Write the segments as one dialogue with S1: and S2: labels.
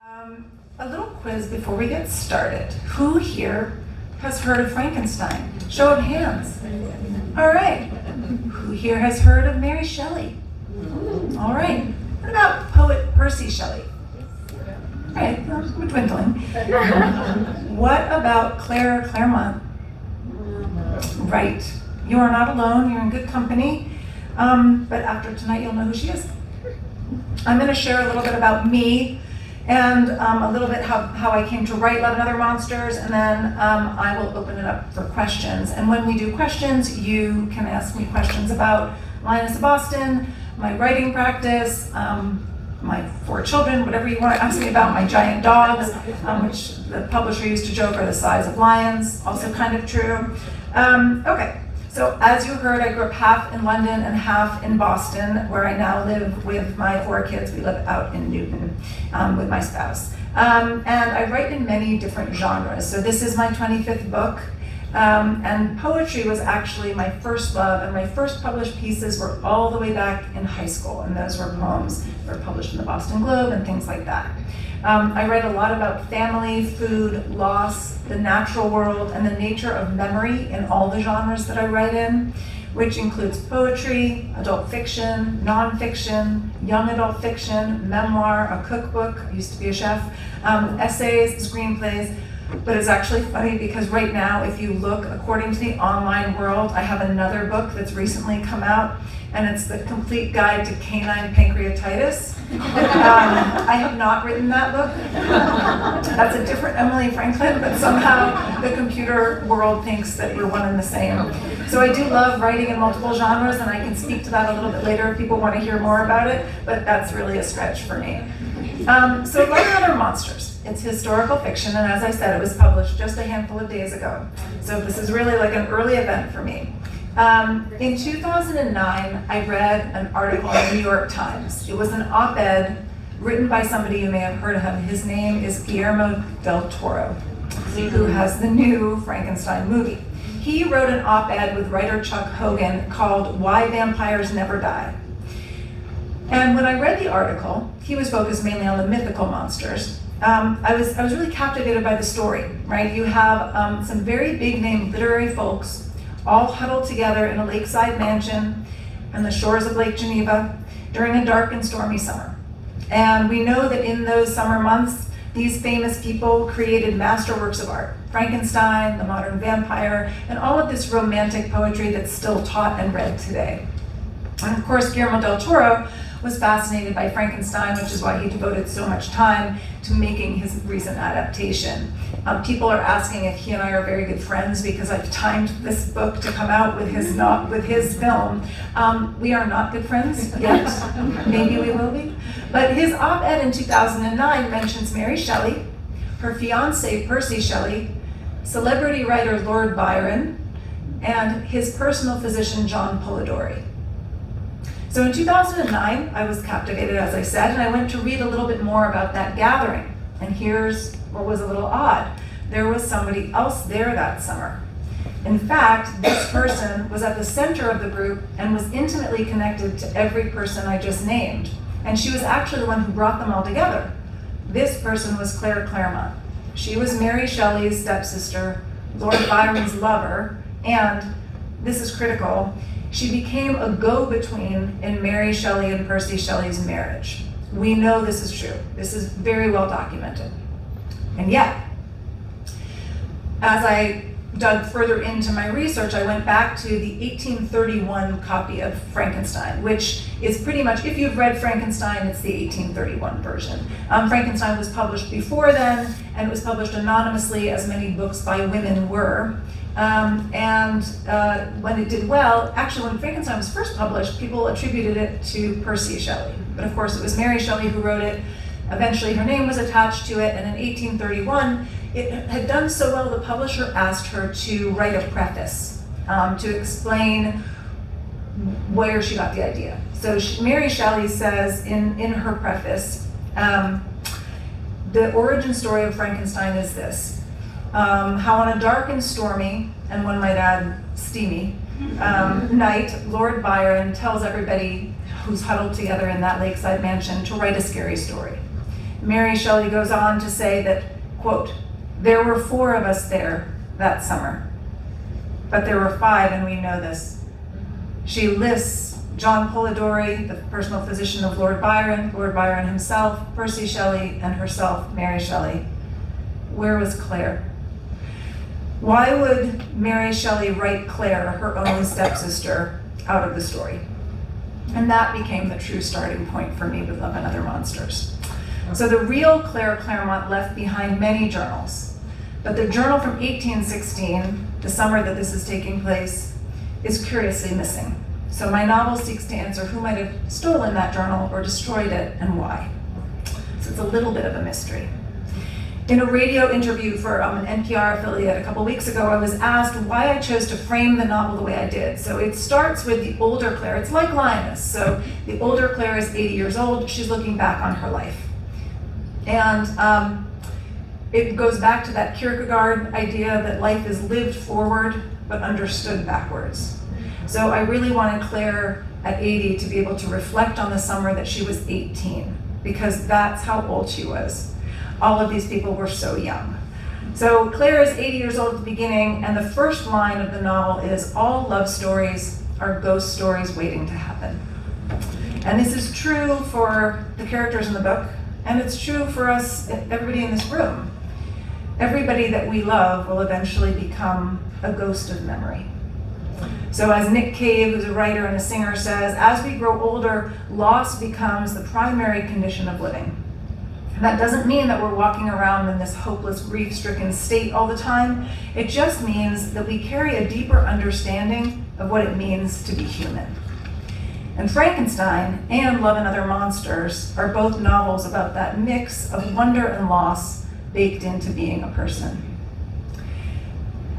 S1: A little quiz before we get started. Who here has heard of Frankenstein? Show of hands. All right. Who here has heard of Mary Shelley? All right. What about poet Percy Shelley? All right, we're dwindling. What about Clara Claremont? Right. You are not alone. You're in good company. But after tonight, you'll know who she is. I'm going to share a little bit about me and a little bit how I came to write Love and Other Monsters, and then I will open it up for questions. And when we do questions, you can ask me questions about Lioness of Boston, my writing practice, my 4 children, whatever you want to ask me about, my giant dogs, which the publisher used to joke are the size of lions, also kind of true. Okay. So as you heard, I grew up half in London and half in Boston, where I now live with my 4 kids. We live out in Newton with my spouse. And I write in many different genres. So this is my 25th book. And poetry was actually my first love, and my first published pieces were all the way back in high school, and those were poems that were published in the Boston Globe and things like that. I write a lot about family, food, loss, the natural world, and the nature of memory in all the genres that I write in, which includes poetry, adult fiction, nonfiction, young adult fiction, memoir, a cookbook, I used to be a chef, essays, screenplays. But it's actually funny because right now, if you look according to the online world, I have another book that's recently come out, and it's The Complete Guide to Canine Pancreatitis. I have not written that book. That's a different Emily Franklin, but somehow the computer world thinks that we're one and the same. So I do love writing in multiple genres, and I can speak to that a little bit later if people want to hear more about it, but that's really a stretch for me. So Love and Other Monsters. It's historical fiction, and as I said, it was published just a handful of days ago. So this is really like an early event for me. In 2009, I read an article in the New York Times. It was an op-ed written by somebody you may have heard of him. His name is Guillermo del Toro, who has the new Frankenstein movie. He wrote an op-ed with writer Chuck Hogan called Why Vampires Never Die. And when I read the article, he was focused mainly on the mythical monsters. I was really captivated by the story, right? You have some very big name literary folks all huddled together in a lakeside mansion on the shores of Lake Geneva during a dark and stormy summer. And we know that in those summer months, these famous people created masterworks of art. Frankenstein, the modern vampire, and all of this romantic poetry that's still taught and read today. And of course, Guillermo del Toro was fascinated by Frankenstein, which is why he devoted so much time to making his recent adaptation. People are asking if he and I are very good friends because I've timed this book to come out with his film. We are not good friends yet. Maybe we will be. But his op-ed in 2009 mentions Mary Shelley, her fiancé Percy Shelley, celebrity writer Lord Byron, and his personal physician John Polidori. So in 2009, I was captivated, as I said, and I went to read a little bit more about that gathering. And here's what was a little odd. There was somebody else there that summer. In fact, this person was at the center of the group and was intimately connected to every person I just named. And she was actually the one who brought them all together. This person was Clara Claremont. She was Mary Shelley's stepsister, Lord Byron's lover, and, this is critical, she became a go-between in Mary Shelley and Percy Shelley's marriage. We know this is true. This is very well documented. And yet, as I dug further into my research, I went back to the 1831 copy of Frankenstein, which is pretty much, if you've read Frankenstein, it's the 1831 version. Frankenstein was published before then, and it was published anonymously, as many books by women were. When it did well, actually when Frankenstein was first published, people attributed it to Percy Shelley. But of course it was Mary Shelley who wrote it. Eventually her name was attached to it, and in 1831, it had done so well, the publisher asked her to write a preface to explain where she got the idea. So Mary Shelley says in her preface, the origin story of Frankenstein is this. How on a dark and stormy, and one might add steamy, night, Lord Byron tells everybody who's huddled together in that lakeside mansion to write a scary story. Mary Shelley goes on to say that, quote, "There were 4 of us there that summer, but there were 5 and we know this." She lists John Polidori, the personal physician of Lord Byron himself, Percy Shelley, and herself, Mary Shelley. Where was Claire? Why would Mary Shelley write Claire, her own stepsister, out of the story? And that became the true starting point for me with Love and Other Monsters. So the real Claire Claremont left behind many journals, but the journal from 1816, the summer that this is taking place, is curiously missing. So my novel seeks to answer who might have stolen that journal or destroyed it and why. So it's a little bit of a mystery. In a radio interview for an NPR affiliate a couple weeks ago, I was asked why I chose to frame the novel the way I did. So it starts with the older Claire. It's like Lioness. So the older Claire is 80 years old. She's looking back on her life. And it goes back to that Kierkegaard idea that life is lived forward but understood backwards. So I really wanted Claire at 80 to be able to reflect on the summer that she was 18, because that's how old she was. All of these people were so young. So Claire is 80 years old at the beginning, and the first line of the novel is, "All love stories are ghost stories waiting to happen." And this is true for the characters in the book, and it's true for us, everybody in this room. Everybody that we love will eventually become a ghost of memory. So as Nick Cave, who's a writer and a singer, says, as we grow older, loss becomes the primary condition of living. And that doesn't mean that we're walking around in this hopeless, grief-stricken state all the time. It just means that we carry a deeper understanding of what it means to be human. And Frankenstein and Love and Other Monsters are both novels about that mix of wonder and loss baked into being a person.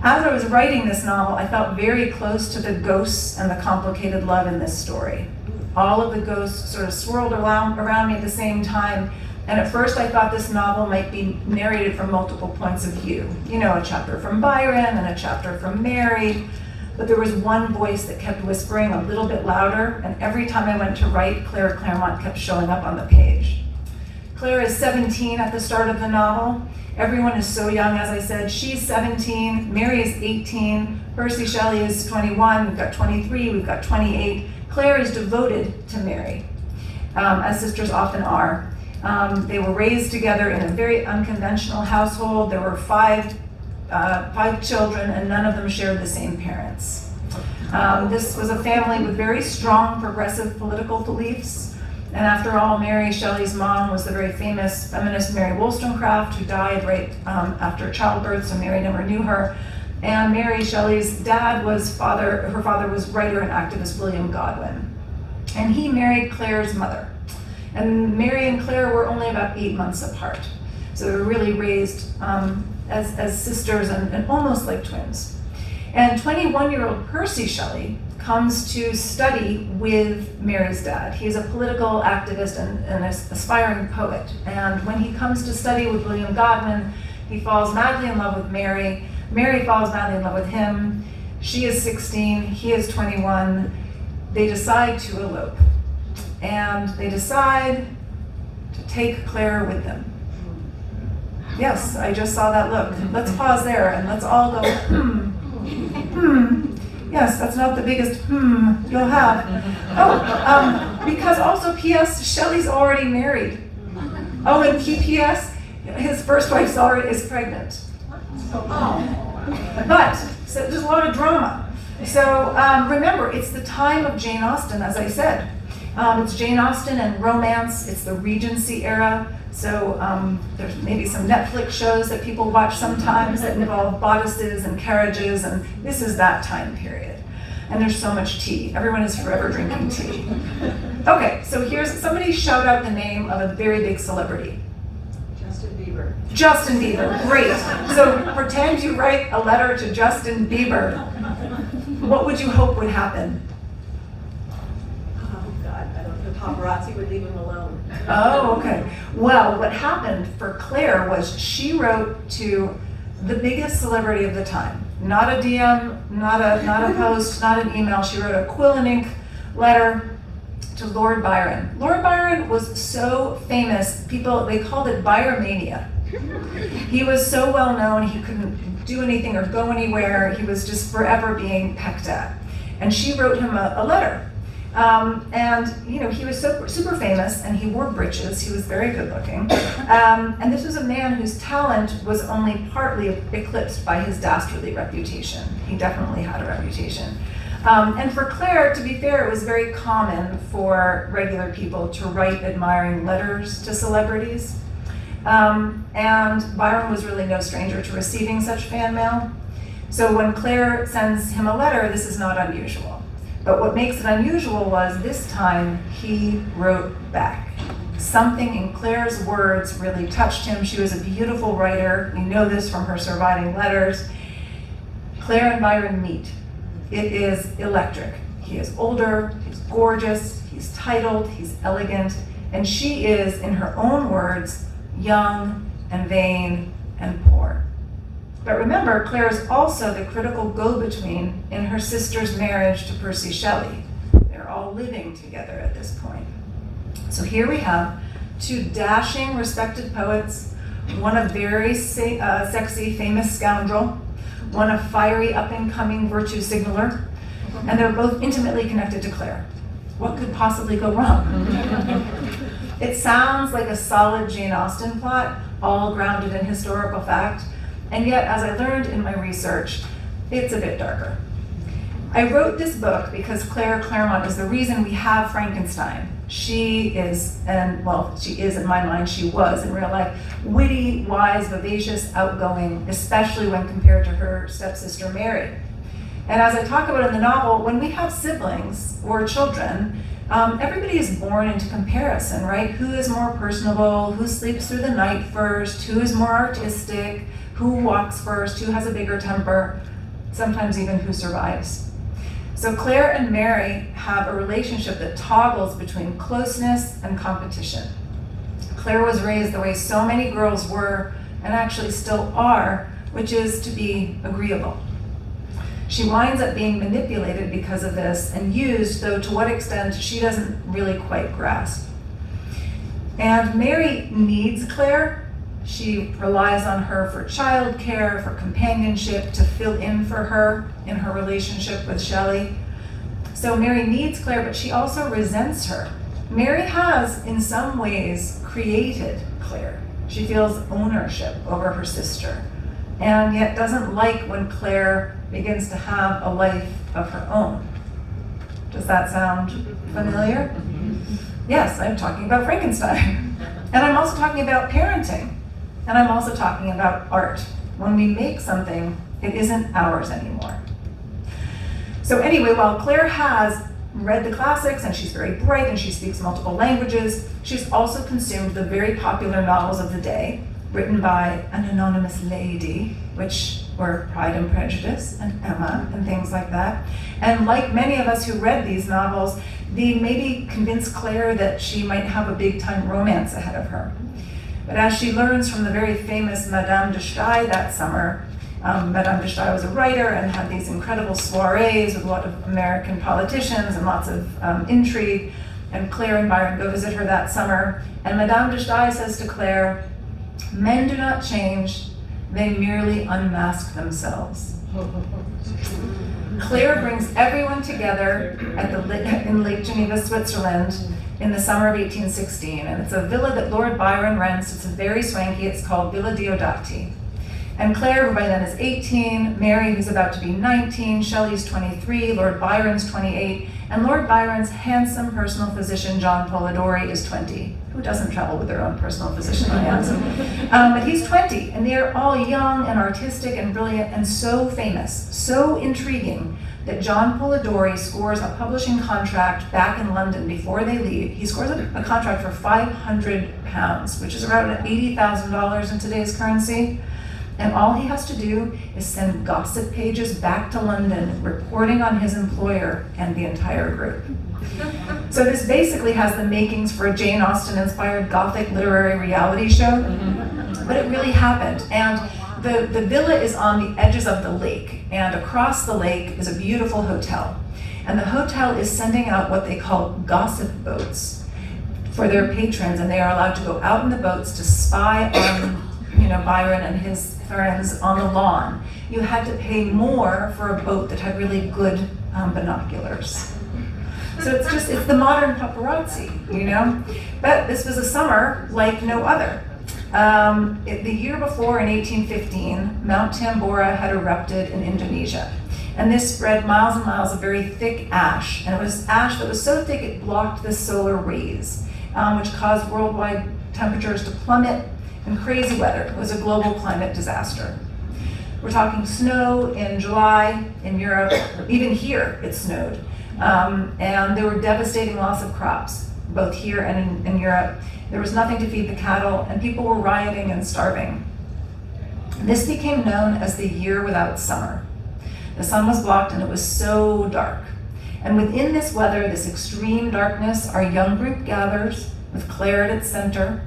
S1: As I was writing this novel, I felt very close to the ghosts and the complicated love in this story. All of the ghosts sort of swirled around me at the same time, and at first I thought this novel might be narrated from multiple points of view. You know, a chapter from Byron and a chapter from Mary, but there was one voice that kept whispering a little bit louder, and every time I went to write, Claire Claremont kept showing up on the page. Claire is 17 at the start of the novel. Everyone is so young, as I said. She's 17, Mary is 18, Percy Shelley is 21, we've got 23, we've got 28. Claire is devoted to Mary, as sisters often are. They were raised together in a very unconventional household. There were five children, and none of them shared the same parents. This was a family with very strong progressive political beliefs. And after all, Mary Shelley's mom was the very famous feminist Mary Wollstonecraft, who died right after childbirth, so Mary never knew her. And Mary Shelley's dad her father was writer and activist William Godwin. And he married Claire's mother. And Mary and Claire were only about 8 months apart. So they were really raised as sisters and almost like twins. And 21-year-old Percy Shelley comes to study with Mary's dad. He's a political activist and an aspiring poet. And when he comes to study with William Godwin, he falls madly in love with Mary. Mary falls madly in love with him. She is 16, he is 21. They decide to elope. And they decide to take Claire with them. Yes, I just saw that look. Let's pause there and let's all go, Yes, that's not the biggest you'll have. Because also P.S. Shelley's already married. Oh, and P.P.S. his first wife is pregnant. But so there's a lot of drama. So remember, it's the time of Jane Austen, as I said. It's Jane Austen and romance. It's the Regency era. So there's maybe some Netflix shows that people watch sometimes that involve bodices and carriages, and this is that time period. And there's so much tea. Everyone is forever drinking tea. Okay, so here's somebody shout out the name of a very big celebrity.
S2: Justin Bieber.
S1: Justin Bieber, great. So pretend you write a letter to Justin Bieber. What would you hope would happen?
S2: Oh God, I don't know. Paparazzi would leave him alone.
S1: Oh, okay. Well, what happened for Claire was she wrote to the biggest celebrity of the time. Not a DM, not a post, not an email. She wrote a quill and ink letter to Lord Byron. Lord Byron was so famous, they called it Byromania. He was so well known, he couldn't do anything or go anywhere. He was just forever being pecked at. And she wrote him a letter. And he was super famous, and he wore breeches. He was very good looking. And this was a man whose talent was only partly eclipsed by his dastardly reputation. He definitely had a reputation. And for Claire, to be fair, it was very common for regular people to write admiring letters to celebrities. And Byron was really no stranger to receiving such fan mail. So when Claire sends him a letter, this is not unusual. But what makes it unusual was this time he wrote back. Something in Claire's words really touched him. She was a beautiful writer. We know this from her surviving letters. Claire and Byron meet. It is electric. He is older, he's gorgeous, he's titled, he's elegant, and she is, in her own words, young and vain and poor. But remember, Claire is also the critical go-between in her sister's marriage to Percy Shelley. They're all living together at this point. So here we have two dashing, respected poets, one a very sexy, famous scoundrel, one a fiery, up-and-coming virtue signaler, and they're both intimately connected to Claire. What could possibly go wrong? It sounds like a solid Jane Austen plot, all grounded in historical fact, and yet, as I learned in my research, it's a bit darker. I wrote this book because Claire Clairmont is the reason we have Frankenstein. She is, in my mind, she was in real life, witty, wise, vivacious, outgoing, especially when compared to her stepsister Mary. And as I talk about in the novel, when we have siblings or children, everybody is born into comparison, right? Who is more personable? Who sleeps through the night first? Who is more artistic? Who walks first? Who has a bigger temper? Sometimes even who survives. So Claire and Mary have a relationship that toggles between closeness and competition. Claire was raised the way so many girls were, and actually still are, which is to be agreeable. She winds up being manipulated because of this and used, though to what extent she doesn't really quite grasp. And Mary needs Claire. She relies on her for childcare, for companionship, to fill in for her in her relationship with Shelley. So Mary needs Claire, but she also resents her. Mary has, in some ways, created Claire. She feels ownership over her sister, and yet doesn't like when Claire begins to have a life of her own. Does that sound familiar? Yes, I'm talking about Frankenstein. And I'm also talking about parenting. And I'm also talking about art. When we make something, it isn't ours anymore. So anyway, while Claire has read the classics and she's very bright and she speaks multiple languages, she's also consumed the very popular novels of the day, written by an anonymous lady, which were Pride and Prejudice and Emma and things like that. And like many of us who read these novels, they maybe convinced Claire that she might have a big-time romance ahead of her. But as she learns from the very famous Madame de Staël that summer, Madame de Staël was a writer and had these incredible soirees with a lot of American politicians and lots of intrigue. And Claire and Byron go visit her that summer. And Madame de Staël says to Claire, "Men do not change, they merely unmask themselves." Claire brings everyone together in Lake Geneva, Switzerland, in the summer of 1816, and it's a villa that Lord Byron rents. It's very swanky. It's called Villa Diodati. And Claire, who by then is 18, Mary, who's about to be 19, Shelley's 23, Lord Byron's 28, and Lord Byron's handsome personal physician, John Polidori, is 20. Who doesn't travel with their own personal physician, I ask? But he's 20, and they're all young and artistic and brilliant and so famous, so intriguing, that John Polidori scores a publishing contract back in London before they leave. He scores a contract for £500, which is around $80,000 in today's currency. And all he has to do is send gossip pages back to London, reporting on his employer and the entire group. So this basically has the makings for a Jane Austen-inspired Gothic literary reality show, but it really happened. And the villa is on the edges of the lake, and across the lake is a beautiful hotel. And the hotel is sending out what they call gossip boats for their patrons, and they are allowed to go out in the boats to spy on, Byron and his friends on the lawn. You had to pay more for a boat that had really good binoculars. So it's the modern paparazzi, But this was a summer like no other. The year before, in 1815, Mount Tambora had erupted in Indonesia. And this spread miles and miles of very thick ash. And it was ash that was so thick it blocked the solar rays, which caused worldwide temperatures to plummet and crazy weather. It was a global climate disaster. We're talking snow in July in Europe. Even here it snowed. And there were devastating loss of crops, both here and in Europe. There was nothing to feed the cattle, and people were rioting and starving. This became known as the year without summer. The sun was blocked and it was so dark. And within this weather, this extreme darkness, our young group gathers with Claire at its center.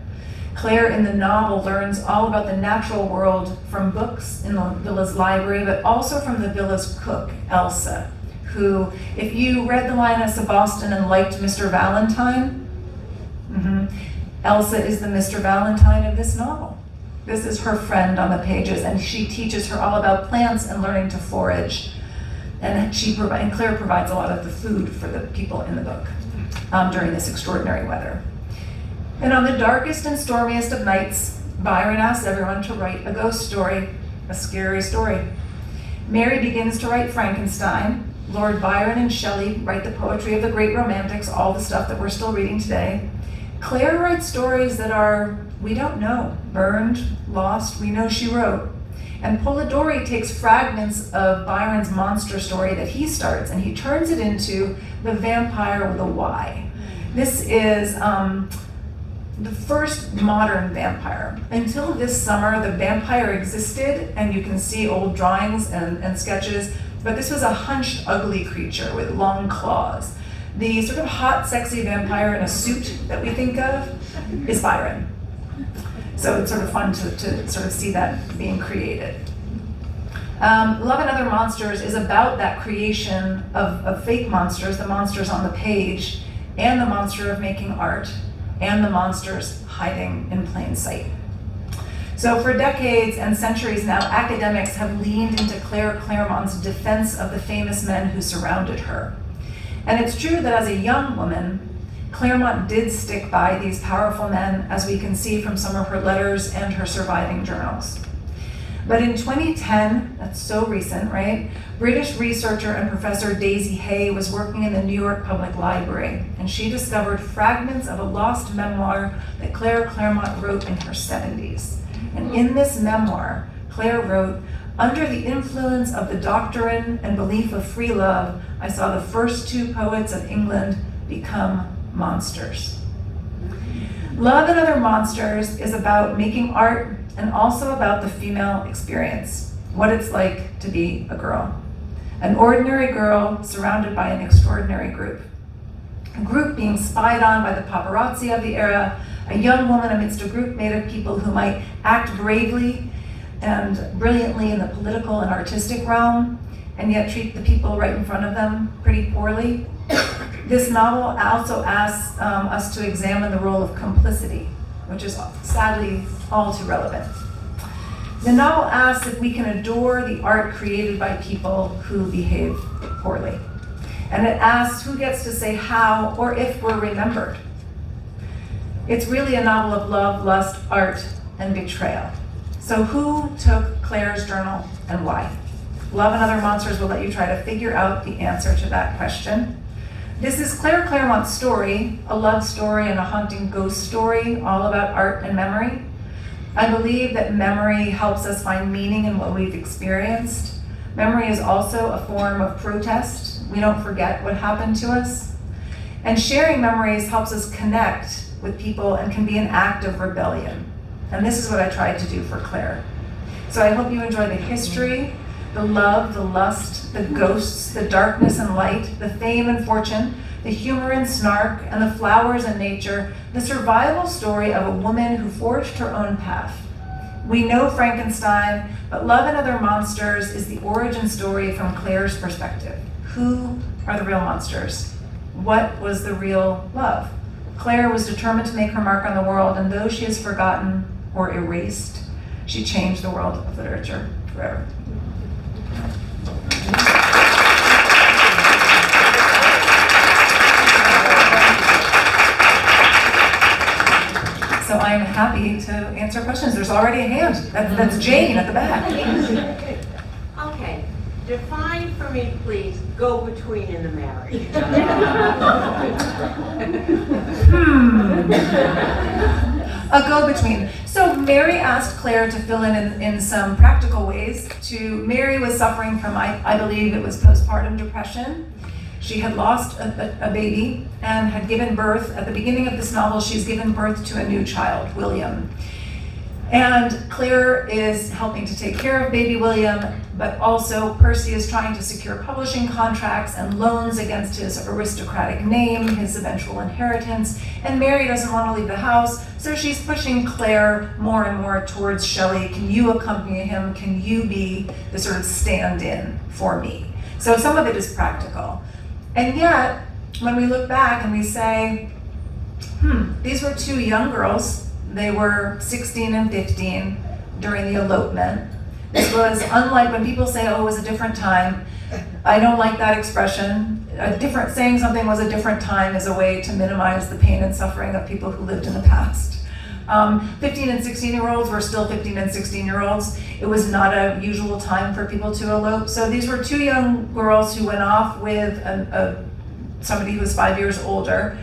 S1: Claire in the novel learns all about the natural world from books in the villa's library, but also from the villa's cook, Elsa, who, if you read The Lioness of Boston and liked Mr. Valentine, Elsa is the Mr. Valentine of this novel. This is her friend on the pages, and she teaches her all about plants and learning to forage. And Claire provides a lot of the food for the people in the book during this extraordinary weather. And on the darkest and stormiest of nights, Byron asks everyone to write a ghost story, a scary story. Mary begins to write Frankenstein. Lord Byron and Shelley write the poetry of the great romantics, all the stuff that we're still reading today. Claire writes stories that are, we don't know, burned, lost, we know she wrote. And Polidori takes fragments of Byron's monster story that he starts and he turns it into The Vampire with a Y. This is the first modern vampire. Until this summer, the vampire existed, and you can see old drawings and sketches, but this was a hunched, ugly creature with long claws. The sort of hot, sexy vampire in a suit that we think of is Byron. So it's sort of fun to sort of see that being created. Love and Other Monsters is about that creation of fake monsters, the monsters on the page, and the monster of making art, and the monsters hiding in plain sight. So for decades and centuries now, academics have leaned into Claire Claremont's defense of the famous men who surrounded her. And it's true that as a young woman, Claremont did stick by these powerful men, as we can see from some of her letters and her surviving journals. But in 2010, that's so recent, right? British researcher and professor Daisy Hay was working in the New York Public Library, and she discovered fragments of a lost memoir that Claire Claremont wrote in her 70s. And in this memoir, Claire wrote, "Under the influence of the doctrine and belief of free love, I saw the first two poets of England become monsters." Love and Other Monsters is about making art and also about the female experience, what it's like to be a girl. An ordinary girl surrounded by an extraordinary group. A group being spied on by the paparazzi of the era, a young woman amidst a group made of people who might act bravely and brilliantly in the political and artistic realm, and yet treat the people right in front of them pretty poorly. This novel also asks us to examine the role of complicity, which is sadly all too relevant. The novel asks if we can adore the art created by people who behave poorly. And it asks who gets to say how or if we're remembered. It's really a novel of love, lust, art, and betrayal. So who took Claire's journal and why? Love and Other Monsters will let you try to figure out the answer to that question. This is Claire Claremont's story, a love story and a haunting ghost story, all about art and memory. I believe that memory helps us find meaning in what we've experienced. Memory is also a form of protest. We don't forget what happened to us. And sharing memories helps us connect with people and can be an act of rebellion. And this is what I tried to do for Claire. So I hope you enjoy the history, the love, the lust, the ghosts, the darkness and light, the fame and fortune, the humor and snark, and the flowers and nature, the survival story of a woman who forged her own path. We know Frankenstein, but Love and Other Monsters is the origin story from Claire's perspective. Who are the real monsters? What was the real love? Claire was determined to make her mark on the world, and though she is forgotten or erased, she changed the world of literature forever. So I'm happy to answer questions. There's already a hand. That's Jane at the back.
S3: Okay, define for me, please, go between in the marriage.
S1: A go-between. So Mary asked Claire to fill in some practical ways. Mary was suffering from, I believe it was postpartum depression. She had lost a baby and had given birth. At the beginning of this novel, she's given birth to a new child, William. And Claire is helping to take care of baby William, but also Percy is trying to secure publishing contracts and loans against his aristocratic name, his eventual inheritance. And Mary doesn't want to leave the house, so she's pushing Claire more and more towards Shelley. Can you accompany him? Can you be the sort of stand-in for me? So some of it is practical. And yet, when we look back and we say, these were two young girls. They were 16 and 15 during the elopement. This was unlike when people say, oh, it was a different time. I don't like that expression. Saying something was a different time is a way to minimize the pain and suffering of people who lived in the past. 15 and 16-year-olds were still 15 and 16-year-olds. It was not a usual time for people to elope. So these were two young girls who went off with somebody who was 5 years older.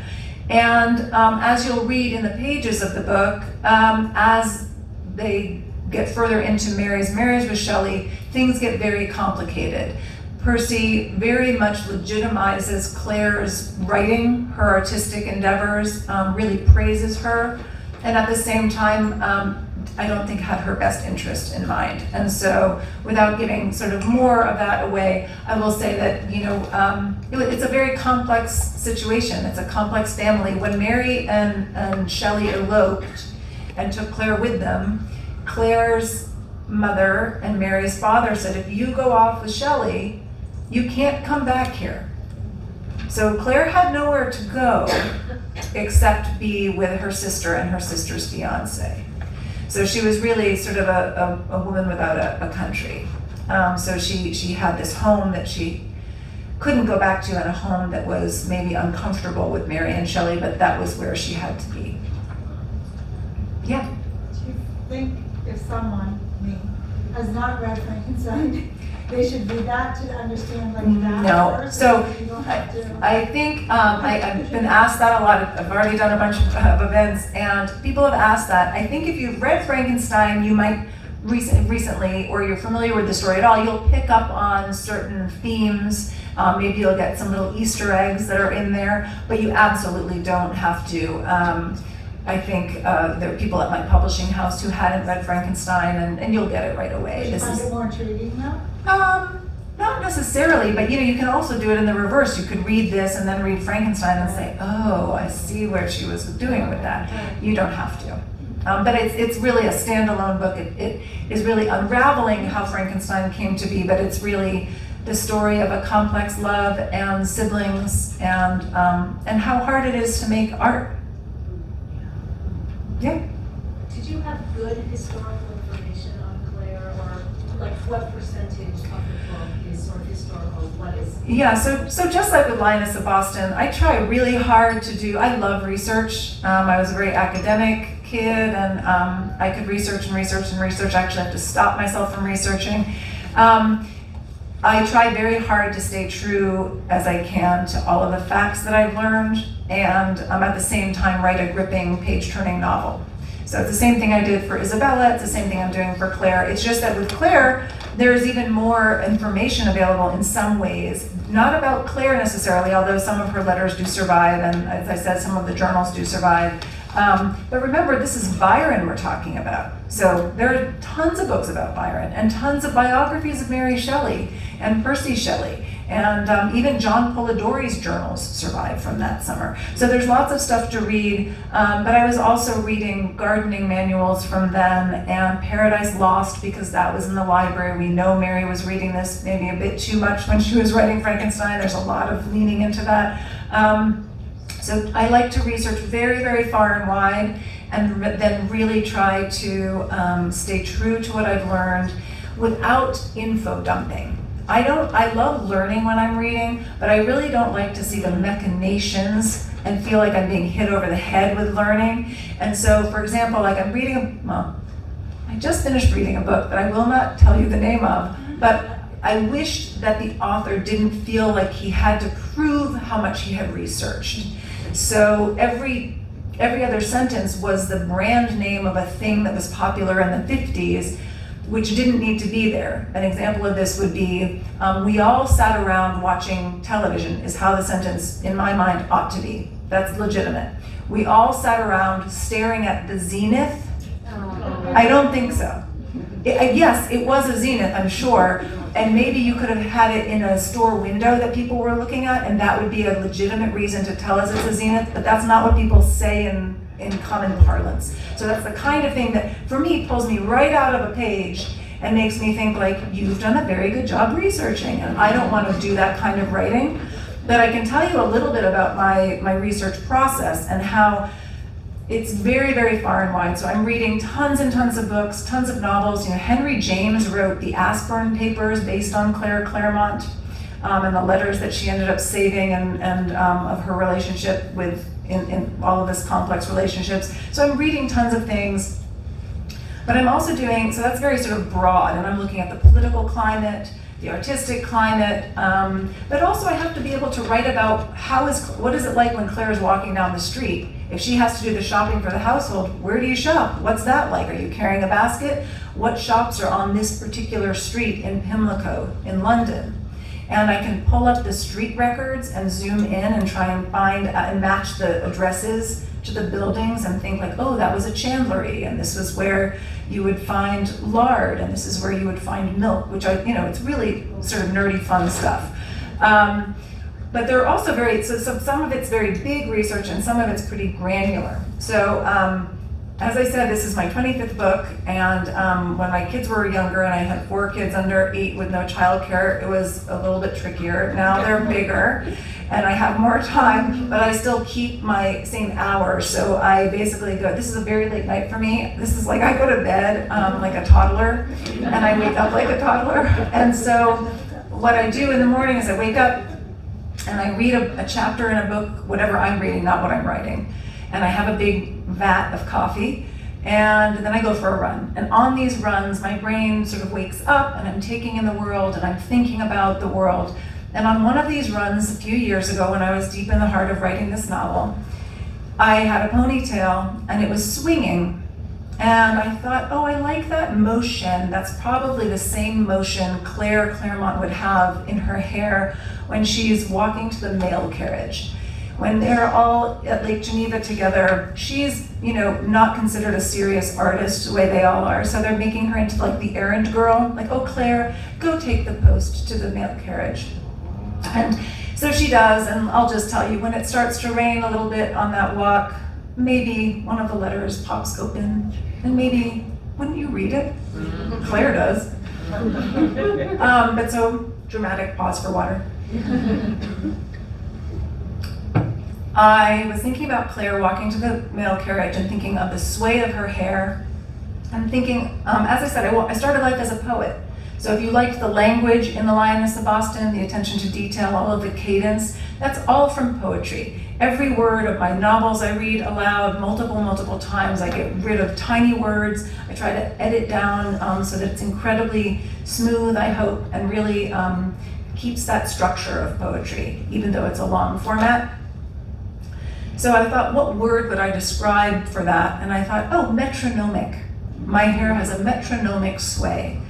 S1: And as you'll read in the pages of the book, as they get further into Mary's marriage with Shelley, things get very complicated. Percy very much legitimizes Claire's writing, her artistic endeavors, really praises her, and at the same time, I don't think had her best interest in mind. And so without giving sort of more of that away, I will say that, it's a very complex situation. It's a complex family. When Mary and Shelley eloped and took Claire with them, Claire's mother and Mary's father said, if you go off with Shelley, you can't come back here. So Claire had nowhere to go except be with her sister and her sister's fiance. So she was really sort of a woman without a country. So she had this home that she couldn't go back to, and a home that was maybe uncomfortable with Mary and Shelley, but that was where she had to be. Yeah?
S4: Do you think if someone, me, has not read Frankenstein, they should read that to understand like that?
S1: No.
S4: First,
S1: So
S4: you don't have to.
S1: I think I've been asked that a lot. I've already done a bunch of events, and people have asked that. I think if you've read Frankenstein, you might recently, or you're familiar with the story at all, you'll pick up on certain themes. Maybe you'll get some little Easter eggs that are in there, but you absolutely don't have to. I think there are people at my publishing house who hadn't read Frankenstein, and you'll get it right away.
S4: Do you find it more intriguing though?
S1: Not necessarily, but you can also do it in the reverse. You could read this and then read Frankenstein and say, oh, I see where she was doing with that. You don't have to. But it's really a standalone book. It is really unraveling how Frankenstein came to be, but it's really the story of a complex love and siblings and how hard it is to make art. Yeah.
S2: Did you have good historical information on Claire, or like what percentage of the book is sort of historical? What is?
S1: Yeah, so just like with Lioness of Boston, I try really hard to do, I love research. I was a very academic kid, and I could research and research and research. I actually have to stop myself from researching. I try very hard to stay true as I can to all of the facts that I've learned, and at the same time write a gripping page-turning novel. So it's the same thing I did for Isabella, it's the same thing I'm doing for Claire. It's just that with Claire, there's even more information available in some ways, not about Claire necessarily, although some of her letters do survive, and as I said, some of the journals do survive. But remember, this is Byron we're talking about. So there are tons of books about Byron, and tons of biographies of Mary Shelley and Percy Shelley. And even John Polidori's journals survived from that summer. So there's lots of stuff to read, but I was also reading gardening manuals from them and Paradise Lost because that was in the library. We know Mary was reading this maybe a bit too much when she was writing Frankenstein. There's a lot of leaning into that. So I like to research very, very far and wide and then really try to stay true to what I've learned without info dumping. I love learning when I'm reading, but I really don't like to see the machinations and feel like I'm being hit over the head with learning. And so, for example, like I just finished reading a book that I will not tell you the name of, but I wished that the author didn't feel like he had to prove how much he had researched. So every other sentence was the brand name of a thing that was popular in the 50s, which didn't need to be there. An example of this would be, we all sat around watching television, is how the sentence, in my mind, ought to be. That's legitimate. We all sat around staring at the zenith. I don't think so. Yes, it was a zenith, I'm sure, and maybe you could have had it in a store window that people were looking at, and that would be a legitimate reason to tell us it's a zenith, but that's not what people say in common parlance. So that's the kind of thing that, for me, pulls me right out of a page and makes me think like, you've done a very good job researching, and I don't want to do that kind of writing. But I can tell you a little bit about my research process and how it's very, very far and wide. So I'm reading tons and tons of books, tons of novels. You know, Henry James wrote the Aspern Papers based on Claire Clairmont and the letters that she ended up saving and of her relationship with in all of this complex relationships. So I'm reading tons of things, but I'm also doing, so that's very sort of broad, and I'm looking at the political climate, the artistic climate, but also I have to be able to write about what is it like when Claire is walking down the street? If she has to do the shopping for the household, where do you shop? What's that like? Are you carrying a basket? What shops are on this particular street in Pimlico in London? And I can pull up the street records and zoom in and try and find and match the addresses to the buildings and think like, oh, that was a chandlery, and this was where you would find lard, and this is where you would find milk, which it's really sort of nerdy, fun stuff. But they're also so some of it's very big research and some of it's pretty granular. So as I said, this is my 25th book, and when my kids were younger and I had 4 kids under 8 with no childcare, it was a little bit trickier. Now they're bigger and I have more time, but I still keep my same hours. So I basically this is a very late night for me. This is like I go to bed like a toddler and I wake up like a toddler. And so what I do in the morning is I wake up and I read a chapter in a book, whatever I'm reading, not what I'm writing. And I have a big vat of coffee, and then I go for a run. And on these runs, my brain sort of wakes up, and I'm taking in the world, and I'm thinking about the world. And on one of these runs a few years ago, when I was deep in the heart of writing this novel, I had a ponytail, and it was swinging. And I thought, oh, I like that motion. That's probably the same motion Claire Clairmont would have in her hair when she's walking to the mail carriage. When they're all at Lake Geneva together, she's, not considered a serious artist the way they all are. So they're making her into like the errand girl, like, oh, Claire, go take the post to the mail carriage. And so she does, and I'll just tell you, when it starts to rain a little bit on that walk, maybe one of the letters pops open, and maybe, wouldn't you read it? Claire does. But so, dramatic pause for water. I was thinking about Claire walking to the mail carriage and thinking of the sway of her hair. I'm thinking, as I said, I started life as a poet. So if you liked the language in the Lioness of Boston, the attention to detail, all of the cadence, that's all from poetry. Every word of my novels I read aloud multiple times. I get rid of tiny words. I try to edit down so that it's incredibly smooth, I hope, and really keeps that structure of poetry, even though it's a long format. So I thought, what word would I describe for that? And I thought, oh, metronomic. My hair has a metronomic sway.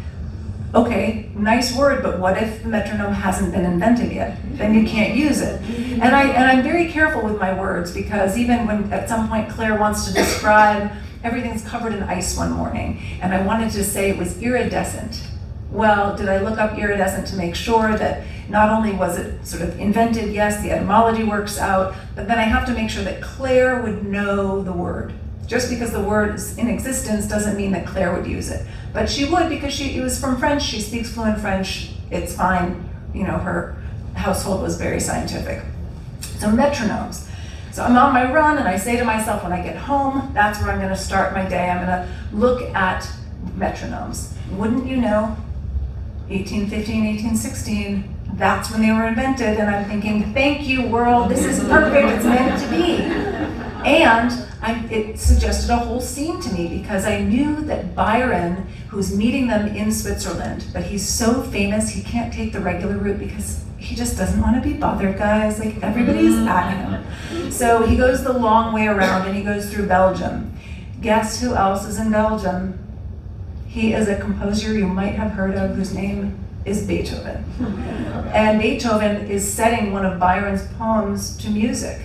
S1: Okay, nice word, but what if the metronome hasn't been invented yet? Then you can't use it. And I'm very careful with my words, because even when at some point Claire wants to describe everything's covered in ice one morning, and I wanted to say it was iridescent. Well, did I look up iridescent to make sure that not only was it sort of invented, yes, the etymology works out, but then I have to make sure that Claire would know the word. Just because the word is in existence doesn't mean that Claire would use it. But she would, because it was from French, she speaks fluent French, it's fine. You know, her household was very scientific. So metronomes. So I'm on my run and I say to myself when I get home, that's where I'm gonna start my day. I'm gonna look at metronomes. Wouldn't you know, 1815, 1816, that's when they were invented, and I'm thinking, thank you world, this is perfect, it's meant to be. And it suggested a whole scene to me because I knew that Byron, who's meeting them in Switzerland, but he's so famous he can't take the regular route because he just doesn't want to be bothered, guys. Like, everybody's at him. So he goes the long way around and he goes through Belgium. Guess who else is in Belgium? He is a composer you might have heard of whose name is Beethoven. And Beethoven is setting one of Byron's poems to music.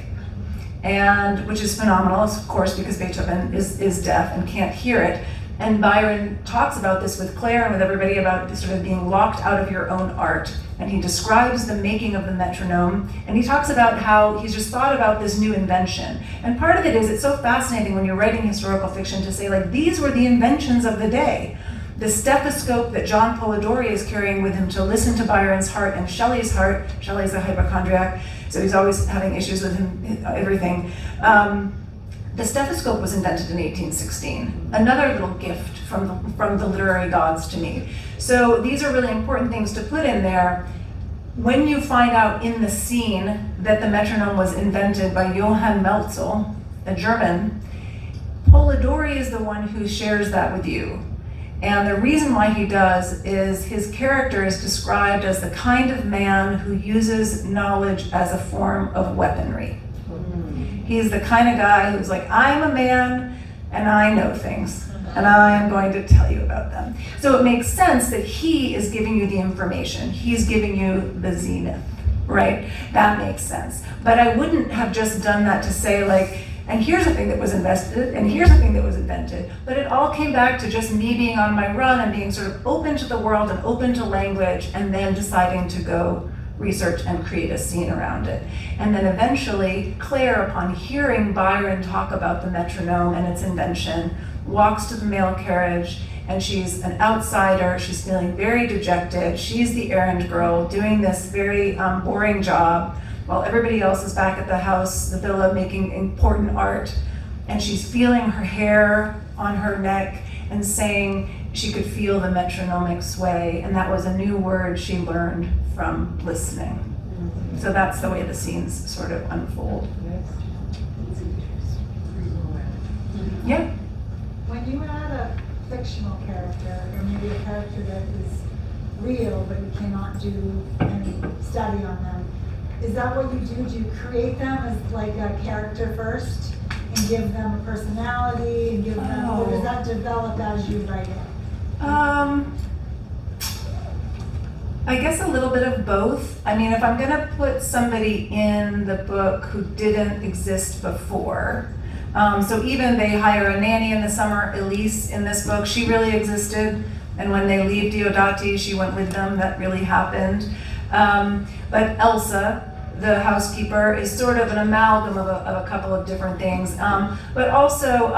S1: And which is phenomenal, of course, because Beethoven is deaf and can't hear it. And Byron talks about this with Claire and with everybody about sort of being locked out of your own art. And he describes the making of the metronome, and he talks about how he's just thought about this new invention. And part of it is, it's so fascinating when you're writing historical fiction to say, like, these were the inventions of the day. The stethoscope that John Polidori is carrying with him to listen to Byron's heart and Shelley's heart. Shelley's a hypochondriac, so he's always having issues with him, everything. The stethoscope was invented in 1816. Another little gift from the literary gods to me. So these are really important things to put in there. When you find out in the scene that the metronome was invented by Johann Melzel, a German, Polidori is the one who shares that with you. And the reason why he does is his character is described as the kind of man who uses knowledge as a form of weaponry. He's the kind of guy who's like, I'm a man and I know things and I am going to tell you about them. So it makes sense that he is giving you the information. He's giving you the zenith, right? That makes sense. But I wouldn't have just done that to say, like, and here's a thing that was invested, and here's a thing that was invented. But it all came back to just me being on my run and being sort of open to the world and open to language, and then deciding to go research and create a scene around it. And then eventually, Claire, upon hearing Byron talk about the metronome and its invention, walks to the mail carriage, and she's an outsider. She's feeling very dejected. She's the errand girl doing this very boring job, while everybody else is back at the house, the villa, making important art. And she's feeling her hair on her neck and saying she could feel the metronomic sway. And that was a new word she learned from listening. So that's the way the scenes sort of unfold. Yeah?
S4: When you add a fictional character, or maybe a character that is real, but you cannot do any study on them, is that what you do? Do you create them as like a character first and give them a personality and give them, or does that develop as you write it?
S1: I guess a little bit of both. I mean, if I'm gonna put somebody in the book who didn't exist before, so even they hire a nanny in the summer, Elise in this book, she really existed. And when they leave Diodati, she went with them, that really happened. But Elsa, the housekeeper, is sort of an amalgam of a couple of different things. But also,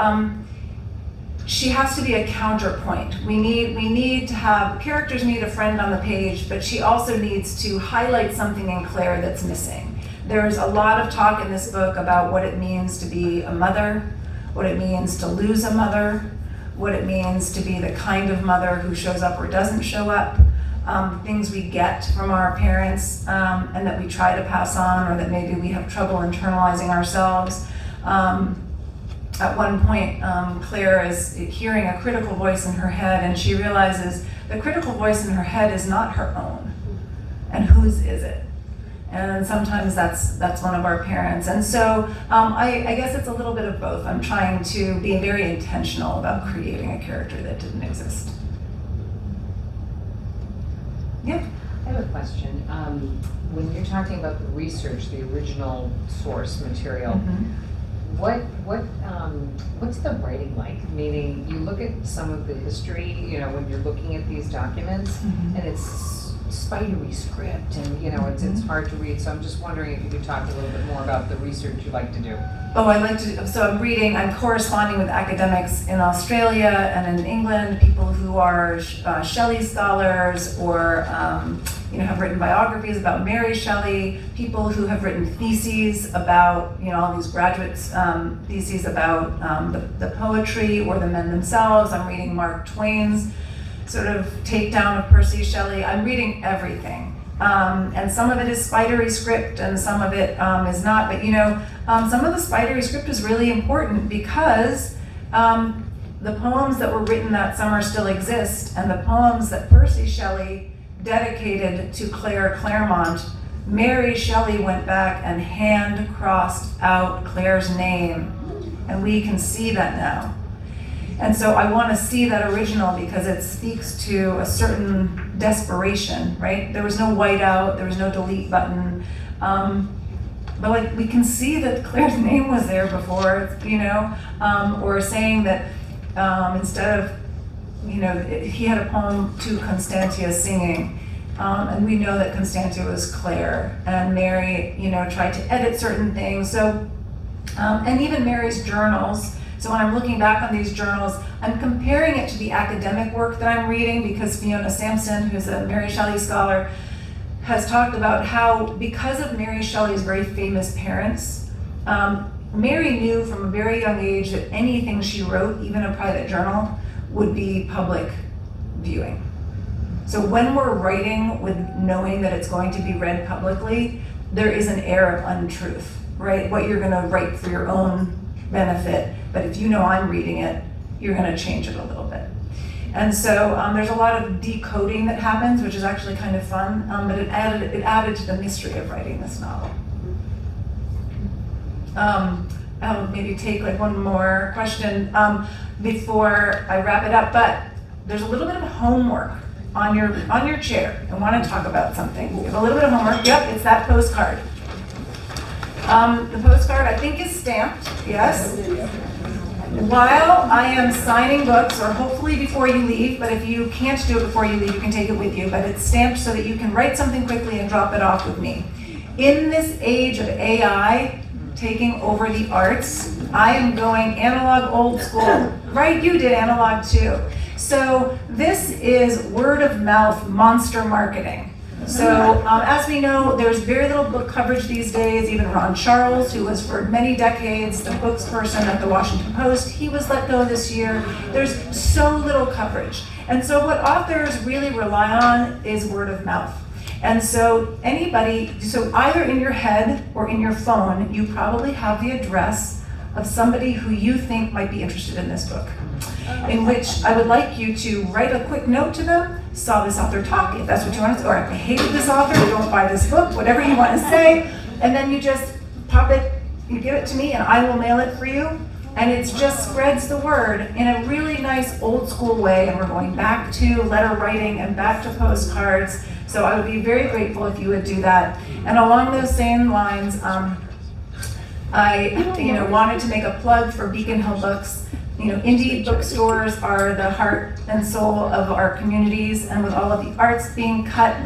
S1: she has to be a counterpoint. We need to have, characters need a friend on the page, but she also needs to highlight something in Claire that's missing. There's a lot of talk in this book about what it means to be a mother, what it means to lose a mother, what it means to be the kind of mother who shows up or doesn't show up, things we get from our parents and that we try to pass on, or that maybe we have trouble internalizing ourselves. At one point, Claire is hearing a critical voice in her head, and she realizes the critical voice in her head is not her own. And whose is it? And sometimes that's one of our parents. And so I guess it's a little bit of both. I'm trying to be very intentional about creating a character that didn't exist. Yeah.
S5: I have a question. When you're talking about the research, the original source material, what what's the writing like? Meaning, you look at some of the history, you know, when you're looking at these documents, and it's spidery script, and you know, it's hard to read. So I'm just wondering if you could talk a little bit more about the research you like to do.
S1: Oh, I like to, so I'm corresponding with academics in Australia and in England, people who are Shelley scholars or, you know, have written biographies about Mary Shelley, people who have written theses about, you know, all these graduates, theses about the poetry or the men themselves. I'm reading Mark Twain's sort of takedown of Percy Shelley. I'm reading everything. And some of it is spidery script and some of it is not, but you know, some of the spidery script is really important because the poems that were written that summer still exist, and the poems that Percy Shelley dedicated to Claire Claremont, Mary Shelley went back and hand-crossed out Claire's name, and we can see that now. And so I want to see that original because it speaks to a certain desperation, right? There was no whiteout, there was no delete button. But like we can see that Claire's name was there before, you know, or saying that instead of, you know, he had a poem to Constantia singing, and we know that Constantia was Claire, and Mary, you know, tried to edit certain things. So, and even Mary's journals. So when I'm looking back on these journals, I'm comparing it to the academic work that I'm reading because Fiona Sampson, who's a Mary Shelley scholar, has talked about how because of Mary Shelley's very famous parents, Mary knew from a very young age that anything she wrote, even a private journal, would be public viewing. So when we're writing with knowing that it's going to be read publicly, there is an air of untruth, right? What you're gonna write for your own benefit, but if you know I'm reading it, you're gonna change it a little bit. And so there's a lot of decoding that happens, which is actually kind of fun, but it added to the mystery of writing this novel. I'll maybe take like one more question before I wrap it up, but there's a little bit of homework on your chair. I want to talk about something. We have a little bit of homework. Yep, it's that postcard. The postcard I think is stamped, yes. While I am signing books, or hopefully before you leave, but if you can't do it before you leave, you can take it with you, but it's stamped so that you can write something quickly and drop it off with me. In this age of AI taking over the arts, I am going analog old school. Right, you did analog too. So this is word of mouth monster marketing. So as we know, there's very little book coverage these days. Even Ron Charles, who was for many decades the books person at the Washington Post, he was let go this year. There's so little coverage. And so what authors really rely on is word of mouth. And so so either in your head or in your phone, you probably have the address of somebody who you think might be interested in this book, in which I would like you to write a quick note to them. Saw this author talk, if that's what you want to say, or I hated this author, don't buy this book, whatever you want to say, and then you just pop it, you give it to me, and I will mail it for you, and it just spreads the word in a really nice old school way, and we're going back to letter writing and back to postcards, so I would be very grateful if you would do that. And along those same lines, I wanted to make a plug for Beacon Hill Books. Indie bookstores are the heart and soul of our communities, and with all of the arts being cut,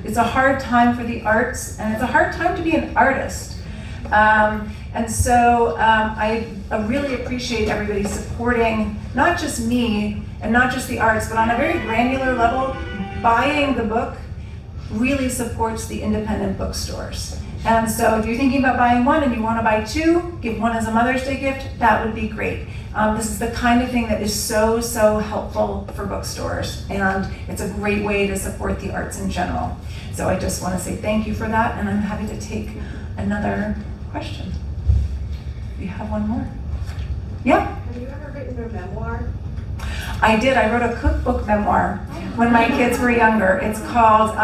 S1: it's a hard time for the arts, and it's a hard time to be an artist. And so I really appreciate everybody supporting not just me and not just the arts, but on a very granular level. Buying the book really supports the independent bookstores. And so if you're thinking about buying one and you want to buy two, give one as a Mother's Day gift, that would be great. This is the kind of thing that is so, so helpful for bookstores, and it's a great way to support the arts in general. So I just want to say thank you for that, and I'm happy to take another question. We have one more. Yeah?
S3: Have you ever written a memoir?
S1: I did. I wrote a cookbook memoir when my kids were younger. It's called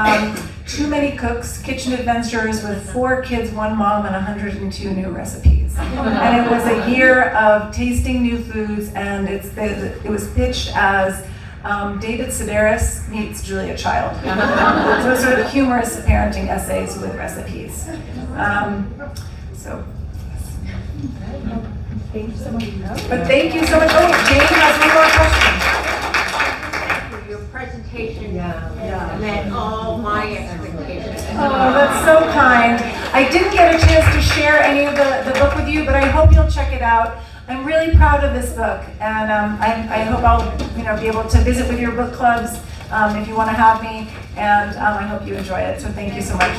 S1: Too Many Cooks, Kitchen Adventures with 4 Kids, 1 Mom, and 102 New Recipes. And it was a year of tasting new foods, and it was pitched as David Sedaris meets Julia Child. So sort of humorous parenting essays with recipes.
S4: Thank you so much.
S1: But thank you so much. Oh, Jane has one more question.
S3: Your presentation met all my expectations.
S1: Oh, that's so kind. I didn't get a chance to share any of the book with you, but I hope you'll check it out. I'm really proud of this book, and I hope I'll be able to visit with your book clubs if you want to have me, and I hope you enjoy it. So thank you so much.